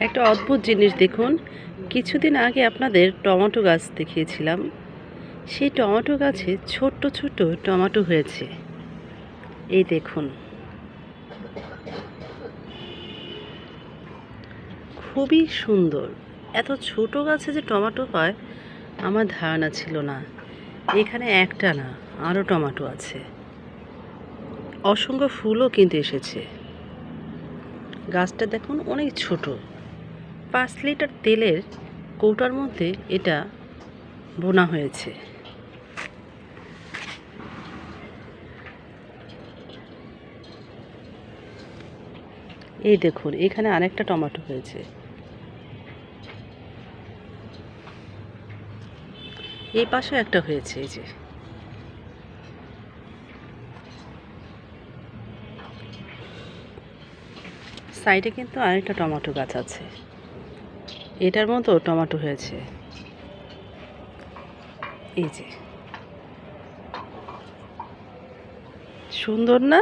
একটা অদ্ভুত জিনিস দেখুন, কিছুদিন আগে আপনাদের টমেটো গাছ দেখিয়েছিলাম। সেই টমেটো গাছে ছোট্ট ছোট্ট টমেটো হয়েছে। এই দেখুন, খুবই সুন্দর। এত ছোট গাছে যে টমেটো হয় আমার ধারণা ছিল না। এখানে একটা না, আরও টমেটো আছে। অসংখ্য ফুলও কিন্তু এসেছে। গাছটা দেখুন অনেক ছোট। 5 লিটার তেলের কৌটার মধ্যে এটা বোনা হয়েছে। এই দেখুন, এখানে আরেকটা টমেটো হয়েছে। এই পাশে একটা হয়েছে। এই যে সাইডে কিন্তু আরেকটা টমেটো গাছ আছে। এটার মতো টমেটো হয়েছে। এই যে সুন্দর না?